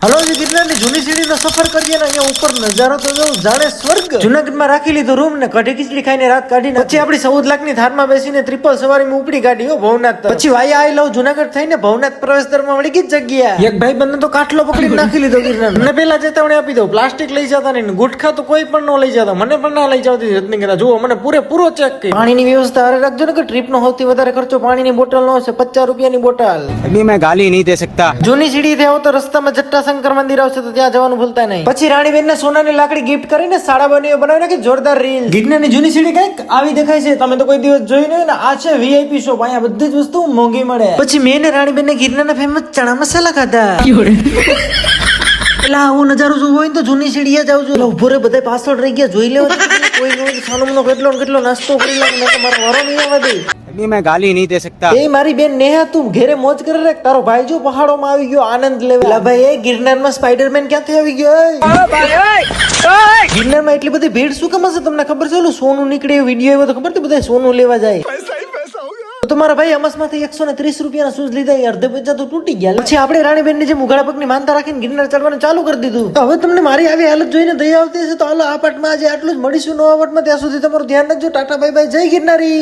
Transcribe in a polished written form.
Hello ગિરનારની જૂની સીડીનો સફર કરીએ ને અહીંયા ઉપર નજારો તો જો જાણે સ્વર્ગ. જુનાગઢમાં રાખી લીધો રૂમ ને કઢી ખીચડી ખાઈને રાત કાઢી પછી આપણી 14 લાખની થારમાં બેસીને ટ્રિપલ સવારીમાં ઉપડી કાઢી હો ભવનાથ. પછી વાયા આઈ લવ જુનાગઢ થઈને ભવનાથ પ્રવેશ દ્વારમાં વળી ગઈ જગ્યા. એક ભાઈ બંને તો કાટલો પકડીને નાખી લીધો ગિરનાર. મને પેલા ચેતવણી આપી દો, પ્લાસ્ટિક લઈ જતા નહીં, ગુટખા તો કોઈ પણ ન લઈ જતા, મને પણ ના લઈ જતી રત્ની કરા. જુઓ મને પૂરેપૂરો ચેક કરી. પાણીની વ્યવસ્થા હારે રાખજો ને કે ટ્રીપનો સૌથી વધારે ખર્ચો પાણીની બોટલ નો હશે, 50 રૂપિયાની બોટલ. अभी मैं गाली नहीं दे सकता. જૂની સીડી થી આવો તો રસ્તામાં જટ્ટાશંકર મંદિર આવશે તો ત્યાં જવાનું ભૂલતા નહીં. પછી રાણીબેન ને સોનાની લાકડી ગિફ્ટ કરીને સાડા બનીઓ બનાવી નાખી જોરદાર રીલ. ગિરનારની જૂની સીડી કઈક આવી દેખાય છે, તમે તો કોઈ દિવસ જોઈ નહીં ને. આ છે વીઆઈપી શોપ, અહીંયા બધી જ વસ્તુ મોંઘી મળે. પછી મેં ને રાણીબેન ને ગિરનારના ફેમસ ચણા મસાલા ખાધા. એટલે આવો નજારો જોવો હોય તો જૂની સીડીએ જાવ છો. ઉભો રે બધા પાછળ રહી ગયા, જોઈ લેવા. કોઈ નો સાનુમનો કેટલો નાસ્તો કરી લે, મેં તો મારો વારો નહીં આવવા દે. अभी मैं गाली नहीं दे सकता. એ મારી બેન નેહા, તું ઘેરે મોજ કરે રે. તારો ભાઈ જો પહાડોમાં આવી ગયો આનંદ લેવા. લા ભાઈ, એ ગિરનારમાં સ્પાઈડરમેન ક્યાંથી આવી ગયો? ગિરનારમાં એટલી બધી ભીડ શું કામ હશે તમને ખબર છે? ઓલું સોનું નીકળે વિડીયો આવ્યો તો ખબર તો બધા સોનું લેવા જાય. તો તમારા ભાઈ અમસમાંથી 130 રૂપિયાના શૂઝ લીધા, અડધે પૈસા તો તૂટી ગયા. પછી આપણે રાણીબેન ની જે મુગાડા પગની માનતા રાખીને ગિરનાર ચડવાનું ચાલુ કરી દીધું. તો હવે તમને મારી આવી હાલત જોઈને દયા આવતી હશે તો હાલો આ પાઠમાં આજે આટલું જ. મળીશું નવા પાઠમાં, ત્યાં સુધી તમારું ધ્યાન રાખજો. ટાટા બાય બાય, જય ગિરનારી.